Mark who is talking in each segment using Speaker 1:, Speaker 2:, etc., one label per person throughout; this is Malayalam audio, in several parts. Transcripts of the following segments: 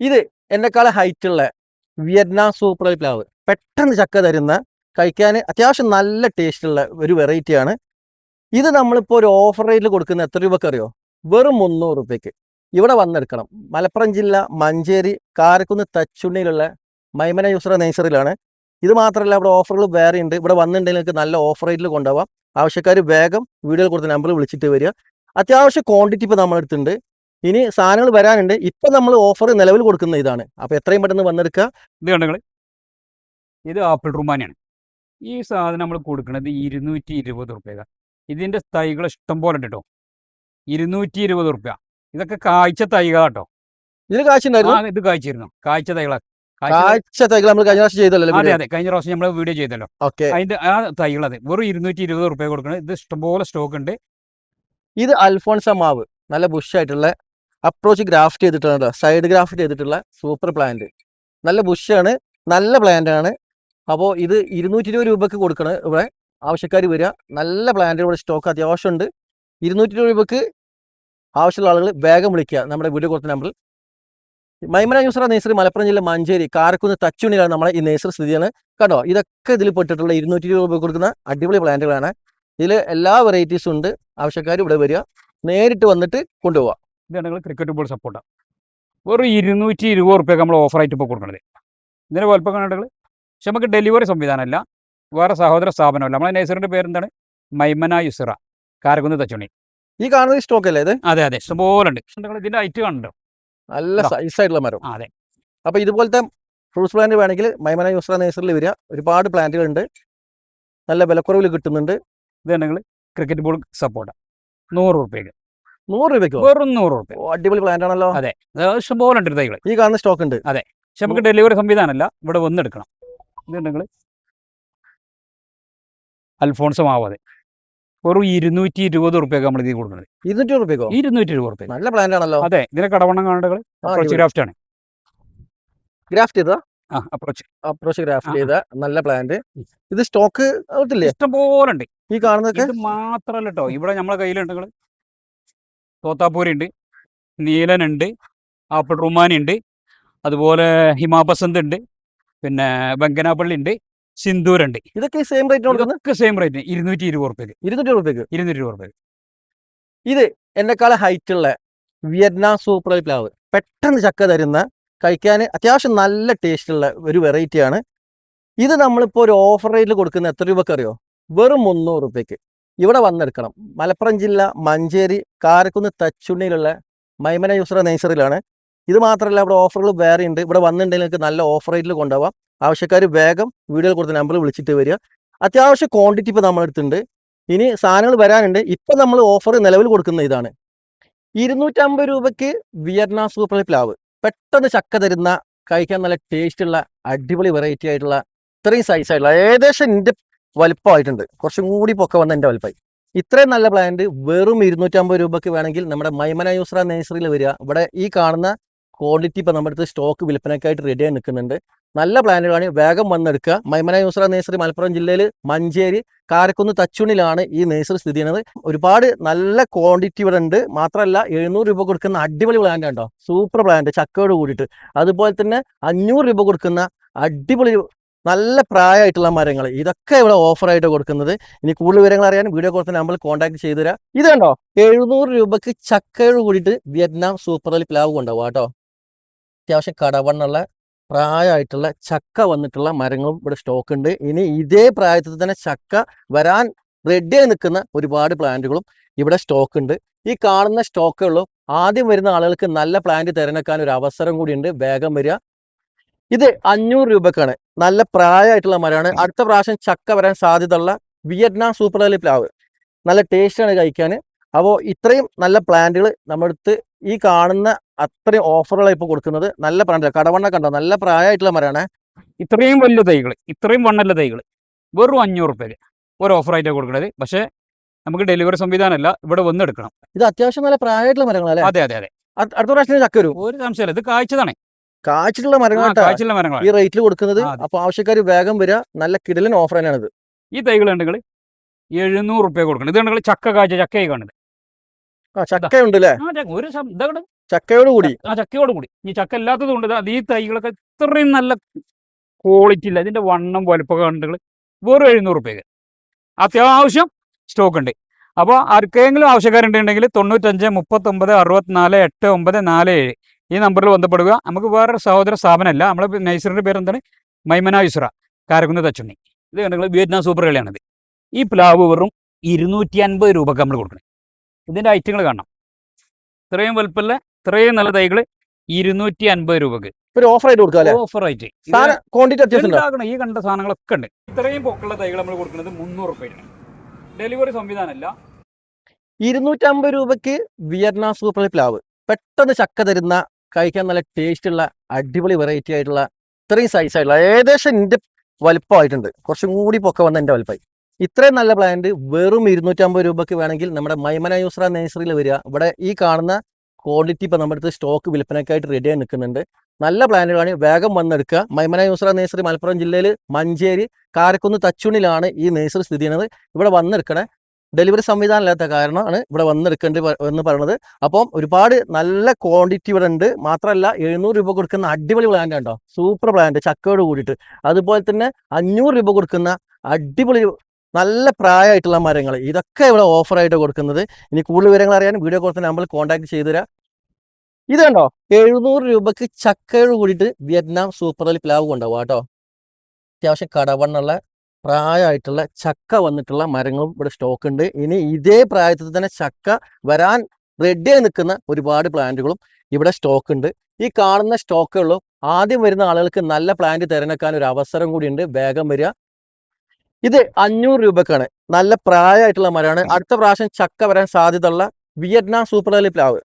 Speaker 1: ഇത് എന്നെക്കാളെ ഹൈറ്റുള്ള വിയറ്റ്നാം സൂപ്പർ പ്ലാവ് പെട്ടെന്ന് ചക്ക തരുന്ന കഴിക്കാൻ അത്യാവശ്യം നല്ല ടേസ്റ്റുള്ള ഒരു വെറൈറ്റിയാണ്. ഇത് നമ്മളിപ്പോൾ ഒരു ഓഫർ റേറ്റിൽ കൊടുക്കുന്ന എത്ര രൂപക്ക് അറിയോ? വെറും 300 രൂപയ്ക്ക്. ഇവിടെ വന്നെടുക്കണം. മലപ്പുറം ജില്ല മഞ്ചേരി കാരക്കുന്ന് തച്ചുണ്ണിയിലുള്ള മൈമന യുസ്ര നേഴ്സറിയിലാണ്. ഇത് മാത്രമല്ല ഇവിടെ ഓഫറുകൾ വേറെ ഉണ്ട്. ഇവിടെ വന്നിട്ടുണ്ടെങ്കിൽ നിങ്ങൾക്ക് നല്ല ഓഫർ റേറ്റിൽ കൊണ്ടുപോകാം. ആവശ്യക്കാർ വേഗം വീഡിയോയിൽ കൊടുത്ത നമ്പറിൽ വിളിച്ചിട്ട് വരിക. അത്യാവശ്യം ക്വാണ്ടിറ്റി ഇപ്പോൾ നമ്മളെടുത്തുണ്ട്. ഇനി സാധനങ്ങൾ വരാനുണ്ട്. ഇപ്പം നമ്മൾ ഓഫർ നിലവിൽ കൊടുക്കുന്ന ഇതാണ്. അപ്പോൾ എത്രയും പെട്ടെന്ന് വന്നെടുക്കുക.
Speaker 2: ഇത് കണ്ടങ്ങൾ, ഇത് ആപ്പിൾ റുമാനിയാണ്. ഈ സാധനം നമ്മൾ കൊടുക്കുന്നത് 220 റുപ്യ. ഇതിൻ്റെ തൈകൾ ഇഷ്ടം പോലെ ഉണ്ട് കേട്ടോ. 220 റുപ്യ. ഇതൊക്കെ കായ്ച്ച തൈകളാട്ടോ.
Speaker 1: ഇതിൽ കാഴ്ച
Speaker 2: ഇത് കായ്ച്ചിരുന്നു, കായ്ച്ച തൈകളാണ്.
Speaker 1: കാഴ്ച തൈകൾ നമ്മൾ കഴിഞ്ഞ പ്രാവശ്യം ചെയ്തല്ലോ.
Speaker 2: അതെ അതെ, കഴിഞ്ഞ പ്രാവശ്യം നമ്മൾ വീഡിയോ ചെയ്തല്ലോ.
Speaker 1: ഓക്കെ,
Speaker 2: അതിന്റെ ആ തൈകളത് വെറും 220 റുപ്യ കൊടുക്കുന്നത്. ഇത് ഇഷ്ടംപോലെ സ്റ്റോക്ക് ഉണ്ട്.
Speaker 1: ഇത് അൽഫോൺസ മാവ്, നല്ല ബുഷായിട്ടുള്ള അപ്രോച്ച് ഗ്രാഫ്റ്റ് ചെയ്തിട്ടുള്ള സൈഡ് ഗ്രാഫ്റ്റ് ചെയ്തിട്ടുള്ള സൂപ്പർ പ്ലാന്റ്. നല്ല ബുഷാണ്, നല്ല പ്ലാന്റ് ആണ്. അപ്പോൾ ഇത് 220 രൂപക്ക് കൊടുക്കണം. ഇവിടെ ആവശ്യക്കാർ വരിക. നല്ല പ്ലാന്റ് ഇവിടെ സ്റ്റോക്ക് അത്യാവശ്യം ഉണ്ട്. 220 രൂപക്ക് ആവശ്യമുള്ള ആളുകൾ വേഗം വിളിക്കുക നമ്മുടെ വീഡിയോ കൊടുത്ത നമ്പറിൽ. മൈമന യുസ്ര നേഴ്സറി മലപ്പുറം ജില്ല മഞ്ചേരി കാരക്കുന്ന് തച്ചുണ്ണിയിലാണ് നമ്മളെ ഈ നേഴ്സറി സ്ഥിതിയാണ്. കണ്ടോ, ഇതൊക്കെ ഇതിൽ പെട്ടിട്ടുള്ള 220 രൂപ കൊടുക്കുന്ന അടിപൊളി പ്ലാന്റുകളാണ്. ഇതിൽ എല്ലാ വെറൈറ്റീസും ഉണ്ട്. ആവശ്യക്കാർ ഇവിടെ വരിക, നേരിട്ട് വന്നിട്ട് കൊണ്ടുപോകാം.
Speaker 2: ഇതാണ് ക്രിക്കറ്റ് ബോൾ സപ്പോർട്ടാണ്. വെറും 220 റുപ്യ നമ്മൾ ഓഫറായിട്ട് ഇപ്പോൾ കൊടുക്കുന്നത്. ഇതിൻ്റെ വലുപ്പം കണ്ടിട്ടുകൾ. പക്ഷെ നമുക്ക് ഡെലിവറി സംവിധാനമല്ല, വേറെ സഹോദര സ്ഥാപനമല്ല. നമ്മളെ നേഴ്സറിൻ്റെ പേരെന്താണ്? മൈമന യുസ്ര കാരക്കുന്ന് തച്ചുണ്ണി.
Speaker 1: ഈ കാണുന്നത് സ്റ്റോക്ക് അല്ലേ ഇത്?
Speaker 2: അതെ അതെ, ഇഷ്ടംപോലെ ഉണ്ട്. ഇതിൻ്റെ ഹൈറ്റ് കാണുന്നുണ്ടോ?
Speaker 1: നല്ല സൈസായിട്ടുള്ള മരം.
Speaker 2: അതെ.
Speaker 1: അപ്പോൾ ഇതുപോലത്തെ ഫ്രൂട്ട്സ് പ്ലാന്റ് വേണമെങ്കിൽ മൈമന യുസ്ര നേഴ്സറിയിൽ വരിക. ഒരുപാട് പ്ലാന്റുകൾ ഉണ്ട്, നല്ല വിലക്കുറവിൽ കിട്ടുന്നുണ്ട്.
Speaker 2: ഇത് നിങ്ങൾ ക്രിക്കറ്റ് ബോൾ സപ്പോർട്ട് 100 റുപ്യക്ക്.
Speaker 1: 100 രൂപയ്ക്കോ?
Speaker 2: വെറും 100 റുപ്യ.
Speaker 1: അടിപൊളി പ്ലാന്റ് ആണല്ലോ.
Speaker 2: അതെ, ഇഷ്ടംപോലെ ഉണ്ട് തൈകൾ.
Speaker 1: ഈ കാണുന്ന സ്റ്റോക്ക് ഉണ്ട്.
Speaker 2: അതെ, പക്ഷെ നമുക്ക് ഡെലിവറി സംവിധാനമല്ല, ഇവിടെ വന്നെടുക്കണം. ഇത് നിങ്ങൾ അൽഫോൺസ് മാവ്. അതെ, വെറും 220 റുപ്യക്ക് നമ്മൾ ഇത് കൊടുക്കുന്നത്.
Speaker 1: 200 രൂപയ്ക്കോ?
Speaker 2: 220 റുപ്യ.
Speaker 1: നല്ല പ്ലാന്റ് ആണല്ലോ.
Speaker 2: അതെ, ഇതിന്റെ കടവണ്ണം കാണുന്നത് അപ്രോച്ച് ഗ്രാഫ്റ്റ് ആണ്.
Speaker 1: ഗ്രാഫ്റ്റ് ചെയ്താ?
Speaker 2: അപ്രോച്ച്
Speaker 1: ഗ്രാഫ്റ്റ് ചെയ്ത നല്ല പ്ലാന്റ്. ഇത് സ്റ്റോക്ക് ഔട്ടില്ലേ?
Speaker 2: ഇഷ്ടംപോലെ ഉണ്ട്.
Speaker 1: ഈ കാണുന്നതൊക്കെ
Speaker 2: ഇത് മാത്രല്ല കേട്ടോ, ഇവിടെ നമ്മളെ കയ്യിലുണ്ട് തോത്താപ്പൂരി ഉണ്ട്, നീലനുണ്ട്, ആപ്പിൾ റുമാനി ഉണ്ട്, അതുപോലെ ഹിമാപസന്ത് ഉണ്ട്, പിന്നെ ബംഗനാപ്പള്ളി ഉണ്ട്, സിന്ദൂരുണ്ട്.
Speaker 1: ഇതൊക്കെ സെയിം റേറ്റ് കൊടുക്കുന്നത്?
Speaker 2: ഇതൊക്കെ സെയിം റേറ്റ് 220 റുപ്യക്ക്.
Speaker 1: 200 രൂപയ്ക്ക്.
Speaker 2: 220 റുപ്യക്ക്.
Speaker 1: ഇത് എന്നെക്കാളെ ഹൈറ്റുള്ള വിയറ്റ്നാം സൂപ്പർ പ്ലാവ് പെട്ടെന്ന് ചക്ക തരുന്ന കഴിക്കാൻ അത്യാവശ്യം നല്ല ടേസ്റ്റുള്ള ഒരു വെറൈറ്റിയാണ്. ഇത് നമ്മളിപ്പോൾ ഒരു ഓഫർ റേറ്റിൽ കൊടുക്കുന്ന എത്ര രൂപക്ക് അറിയോ? വെറും 300 രൂപയ്ക്ക്. ഇവിടെ വന്നെടുക്കണം. മലപ്പുറം ജില്ല മഞ്ചേരി കാരക്കുന്ന് തച്ചുണ്ണിയിലുള്ള മൈമന യുസ്ര നേഴ്സറിയിലാണ്. ഇത് മാത്രമല്ല ഇവിടെ ഓഫറുകൾ വേറെ ഉണ്ട്. ഇവിടെ വന്നിട്ടുണ്ടെങ്കിൽ നിങ്ങൾക്ക് നല്ല ഓഫർ റേറ്റിൽ കൊണ്ടുപോകാം. ആവശ്യക്കാർ വേഗം വീഡിയോയിൽ കൊടുത്ത നമ്പറിൽ വിളിച്ചിട്ട് വരിക. അത്യാവശ്യം ക്വാണ്ടിറ്റി ഇപ്പോൾ നമ്മളെടുത്തുണ്ട്. ഇനി സാധനങ്ങൾ വരാനുണ്ട്. ഇപ്പം നമ്മൾ ഓഫർ നിലവിൽ കൊടുക്കുന്ന ഇതാണ്. 250 രൂപയ്ക്ക് വിയറ്റ്നാം സൂപ്പർ പ്ലാവ് പെട്ടെന്ന് ചക്ക തരുന്ന കഴിക്കാൻ നല്ല ടേസ്റ്റുള്ള അടിപൊളി വെറൈറ്റി ആയിട്ടുള്ള ഇത്രയും സൈസായിട്ടുള്ള ഏകദേശം എൻ്റെ വലുപ്പമായിട്ടുണ്ട്. കുറച്ചും കൂടി പൊക്കെ വന്ന എൻ്റെ വലുപ്പമായി. ഇത്രയും നല്ല പ്ലാന്റ് വെറും 250 രൂപയ്ക്ക് വേണമെങ്കിൽ നമ്മുടെ മൈമന യുസ്ര നേഴ്സറിയിൽ വരിക. ഇവിടെ ഈ കാണുന്ന ക്വാണ്ടിറ്റി ഇപ്പം നമ്മുടെ അടുത്ത് സ്റ്റോക്ക് വിൽപ്പനയ്ക്കായിട്ട് റെഡിയായി നിൽക്കുന്നുണ്ട്. നല്ല പ്ലാന്റുകളാണ്, വേഗം വന്നെടുക്കുക. മൈമന യുസ്ര നേഴ്സറി മലപ്പുറം ജില്ലയിൽ മഞ്ചേരി കാരക്കുന്ന് തച്ചുണ്ണിലാണ് ഈ നേഴ്സറി സ്ഥിതി ചെയ്യുന്നത്. ഒരുപാട് നല്ല ക്വാണ്ടിറ്റി ഇവിടെ ഉണ്ട്. മാത്രമല്ല 700 രൂപ കൊടുക്കുന്ന അടിപൊളി പ്ലാന്റ് ഉണ്ടോ, സൂപ്പർ പ്ലാന്റ് ചക്കയോട് കൂടിയിട്ട്. അതുപോലെ തന്നെ 500 രൂപ കൊടുക്കുന്ന അടിപൊളി നല്ല പ്രായമായിട്ടുള്ള മരങ്ങൾ, ഇതൊക്കെ ഇവിടെ ഓഫറായിട്ട് കൊടുക്കുന്നത്. ഇനി കൂടുതൽ വിവരങ്ങൾ അറിയാൻ വീഡിയോ കൊടുത്ത നമ്പറിൽ കോൺടാക്ട് ചെയ്തു തരാം. ഇത് കണ്ടോ, 700 രൂപക്ക് ചക്കയോട് കൂടിയിട്ട് വിയറ്റ്നാം സൂപ്പർ പ്ലാവ് കൊണ്ടുപോകാം കേട്ടോ. അത്യാവശ്യം കടവണ്ണുള്ള പ്രായമായിട്ടുള്ള ചക്ക വന്നിട്ടുള്ള മരങ്ങളും ഇവിടെ സ്റ്റോക്ക് ഉണ്ട്. ഇനി ഇതേ പ്രായത്തിൽ തന്നെ ചക്ക വരാൻ റെഡിയായി നിൽക്കുന്ന ഒരുപാട് പ്ലാന്റുകളും ഇവിടെ സ്റ്റോക്ക് ഉണ്ട്. ഈ കാണുന്ന സ്റ്റോക്കേ ഉള്ളൂ. ആദ്യം വരുന്ന ആളുകൾക്ക് നല്ല പ്ലാന്റ് തിരഞ്ഞെടുക്കാൻ ഒരു അവസരം കൂടിയുണ്ട്. വേഗം വരിക. ഇത് 500 രൂപക്കാണ്. നല്ല പ്രായമായിട്ടുള്ള മരമാണ്. അടുത്ത പ്രാവശ്യം ചക്ക വരാൻ സാധ്യതയുള്ള വിയറ്റ്നാം സൂപ്പർ പ്ലാവ്. നല്ല ടേസ്റ്റാണ് കഴിക്കാൻ. അപ്പോൾ ഇത്രയും നല്ല പ്ലാന്റുകൾ നമ്മുടെ അടുത്ത് ഈ കാണുന്ന അത്രയും ഓഫറുകളാണ് ഇപ്പോൾ കൊടുക്കുന്നത്. നല്ല പ്ലാന്റ് കടവണ്ണ കണ്ടോ, നല്ല പ്രായമായിട്ടുള്ള മരമാണ്.
Speaker 2: ഇത്രയും വലിയ തൈകൾ, ഇത്രയും വണ്ണല്ല തൈകൾ വെറും 500 റുപ്യക്ക് ഒരു ഓഫറായിട്ടാണ് കൊടുക്കുന്നത്. പക്ഷേ നമുക്ക് ഡെലിവറി സംവിധാനമല്ല, ഇവിടെ വന്നെടുക്കണം.
Speaker 1: ഇത് അത്യാവശ്യം നല്ല പ്രായമായിട്ടുള്ള മരങ്ങളല്ലേ?
Speaker 2: അതെ അതെ അതെ.
Speaker 1: അടുത്ത പ്രാവശ്യം ചക്ക വരും,
Speaker 2: ഒരു സംശയമല്ല. ഇത് കാഴ്ചതാണ്,
Speaker 1: കാഴ്ചയുള്ള മരങ്ങളാണ് ഈ റേറ്റിൽ കൊടുക്കുന്നത്. അപ്പൊ ആവശ്യക്കാർ വേഗം വരിക. നല്ല കിടലൻ ഓഫർ തന്നെയാണിത്.
Speaker 2: ഈ തൈകൾ ഉണ്ടെങ്കിൽ 700 റുപ്യ കൊടുക്കണം. ഇത് ഉണ്ടെങ്കിൽ ചക്ക കാഴ്ച ചക്കയായി കാണുന്നത്.
Speaker 1: ചക്ക ഉണ്ട് അല്ലേ?
Speaker 2: ഒരു
Speaker 1: ചക്കയോട് കൂടി.
Speaker 2: ആ ചക്കയോട് കൂടി. ഈ ചക്ക ഇല്ലാത്തത് കൊണ്ട് അത് ഈ തൈകളൊക്കെ ഇത്രയും നല്ല ക്വാളിറ്റി ഇല്ല. ഇതിന്റെ വണ്ണം വലുപ്പമൊക്കെ കണ്ടുകൾ വെറും 700 റുപ്യക്ക് അത്യാവശ്യം സ്റ്റോക്ക് ഉണ്ട്. അപ്പോൾ ആർക്കെങ്കിലും ആവശ്യക്കാരുണ്ടെങ്കിൽ 95 39 64 8947 ഈ നമ്പറിൽ ബന്ധപ്പെടുക. നമുക്ക് വേറൊരു സഹോദര സ്ഥാപനമല്ല, നമ്മളെ നഴ്സറിൻ്റെ പേര് എന്താണ്, മൈമന യുസ്ര, കാരക്കുന്ന് തച്ചുണ്ണി. ഇത് കണ്ടെങ്കിൽ വിയറ്റ്നാം സൂപ്പർ കളിയാണിത്. ഈ പ്ലാവ് വെറും 250 രൂപക്ക് നമ്മൾ കൊടുക്കണം. ഇതിൻ്റെ ഐറ്റങ്ങൾ കാണണം. ഇത്രയും വലുപ്പമുള്ള ഇത്രയും നല്ല തൈകൾ 250 രൂപക്ക്
Speaker 1: ഒരു ഓഫർ ആയിട്ട് കൊടുക്കാം അല്ലേ?
Speaker 2: ഓഫർ ആയിട്ട്
Speaker 1: ക്വാണ്ടിറ്റി അത്യാവശ്യം
Speaker 2: ഉണ്ടാക്കണം. ഈ കണ്ട സാധനങ്ങളൊക്കെ ഉണ്ട്. ഇത്രയും പൊക്കുള്ള തൈകൾ നമ്മൾ കൊടുക്കുന്നത് 300 റുപ്യയാണ്. ഡെലിവറി സംവിധാനമല്ല.
Speaker 1: 250 രൂപയ്ക്ക് വിയറ്റ്നാം സൂപ്പർ പ്ലാവ്, പെട്ടെന്ന് ചക്ക തരുന്ന, കഴിക്കാൻ നല്ല ടേസ്റ്റ് ഉള്ള അടിപൊളി വെറൈറ്റി ആയിട്ടുള്ള ഇത്രയും സൈസ് ആയിട്ടുള്ള ഏകദേശം എൻ്റെ വലുപ്പമായിട്ടുണ്ട്. കുറച്ചും കൂടി പൊക്ക വന്ന എൻ്റെ വലുപ്പമായി. ഇത്രയും നല്ല പ്ലാന്റ് വെറും 250 രൂപയ്ക്ക് വേണമെങ്കിൽ നമ്മുടെ മൈമന യുസ്ര നഴ്സറിയിൽ വരിക. ഇവിടെ ഈ കാണുന്ന ക്വാളിറ്റി ഇപ്പം നമ്മുടെ അടുത്ത് സ്റ്റോക്ക് വിൽപ്പനയ്ക്കായിട്ട് റെഡിയായി നിൽക്കുന്നുണ്ട്. നല്ല പ്ലാന്റുകളാണ്, വേഗം വന്നെടുക്കുക. മൈമന യുസ്ര നഴ്സറി മലപ്പുറം ജില്ലയിൽ മഞ്ചേരി കാരക്കുന്ന് തച്ചുണിലാണ് ഈ നഴ്സറി സ്ഥിതി ചെയ്യുന്നത്. ഇവിടെ വന്നെടുക്കണേ. ഡെലിവറി സംവിധാനം ഇല്ലാത്ത കാരണമാണ് ഇവിടെ വന്നെടുക്കേണ്ടി എന്ന് പറയുന്നത്. അപ്പം ഒരുപാട് നല്ല ക്വാണ്ടിറ്റി ഇവിടെ ഉണ്ട്. മാത്രമല്ല 700 രൂപ കൊടുക്കുന്ന അടിപൊളി പ്ലാന്റ് ഉണ്ടോ, സൂപ്പർ പ്ലാന്റ് ചക്കയോട് കൂടിയിട്ട്. അതുപോലെ തന്നെ 500 രൂപ കൊടുക്കുന്ന അടിപൊളി നല്ല പ്രായമായിട്ടുള്ള മരങ്ങൾ, ഇതൊക്കെ ഇവിടെ ഓഫറായിട്ട് കൊടുക്കുന്നത്. ഇനി കൂടുതൽ വിവരങ്ങൾ അറിയാൻ വീഡിയോ കോൾ നമ്പറിൽ കോൺടാക്ട് ചെയ്തു തരാം. ഇത് കണ്ടോ, 700 രൂപക്ക് ചക്കയോട് കൂടിയിട്ട് വിയറ്റ്നാം സൂപ്പർ പ്ലാവ് കൊണ്ടുപോകാം കേട്ടോ. അത്യാവശ്യം കടവണ്ണുള്ള പ്രായമായിട്ടുള്ള ചക്ക വന്നിട്ടുള്ള മരങ്ങളും ഇവിടെ സ്റ്റോക്ക് ഉണ്ട്. ഇനി ഇതേ പ്രായത്തിൽ തന്നെ ചക്ക വരാൻ റെഡിയായി നിൽക്കുന്ന ഒരുപാട് പ്ലാന്റുകളും ഇവിടെ സ്റ്റോക്ക് ഉണ്ട്. ഈ കാണുന്ന സ്റ്റോക്കേ ഉള്ളൂ. ആദ്യം വരുന്ന ആളുകൾക്ക് നല്ല പ്ലാന്റ് തിരഞ്ഞെടുക്കാൻ ഒരു അവസരം കൂടി ഉണ്ട്. വേഗം വരിക. ഇത് 500 രൂപക്കാണ്. നല്ല പ്രായമായിട്ടുള്ള മരമാണ്. അടുത്ത പ്രാവശ്യം ചക്ക വരാൻ സാധ്യതയുള്ള വിയറ്റ്നാം സൂപ്പർ പ്ലാവ്.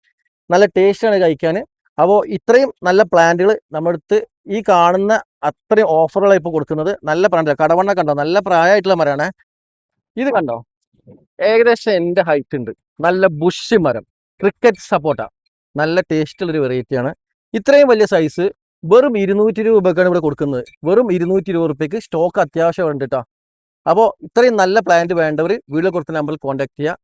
Speaker 1: നല്ല ടേസ്റ്റാണ് കഴിക്കാൻ. അപ്പോൾ ഇത്രയും നല്ല പ്ലാന്റുകൾ നമ്മുടെ അടുത്ത് ഈ കാണുന്ന അത്രയും ഓഫറുകളാണ് ഇപ്പോൾ കൊടുക്കുന്നത്. നല്ല പ്ലാന്റ്, കടവണ്ണ കണ്ടോ, നല്ല പ്രായമായിട്ടുള്ള മരമാണ്. ഇത് കണ്ടോ, ഏകദേശം എൻ്റെ ഹൈറ്റ് ഉണ്ട്. നല്ല ബുഷ് മരം, ക്രിക്കറ്റ് സപ്പോർട്ട, നല്ല ടേസ്റ്റുള്ളൊരു വെറൈറ്റിയാണ്. ഇത്രയും വലിയ സൈസ് വെറും 200 രൂപക്കാണ് ഇവിടെ കൊടുക്കുന്നത്. വെറും 220 രൂപയ്ക്ക് സ്റ്റോക്ക് അത്യാവശ്യം ഉണ്ട് കേട്ടോ. അപ്പോൾ ഇത്രയും നല്ല പ്ലാന്റ് വേണ്ടവർ വീഡിയോ കൊടുത്ത നമ്പറിൽ കോൺടാക്ട് ചെയ്യുക.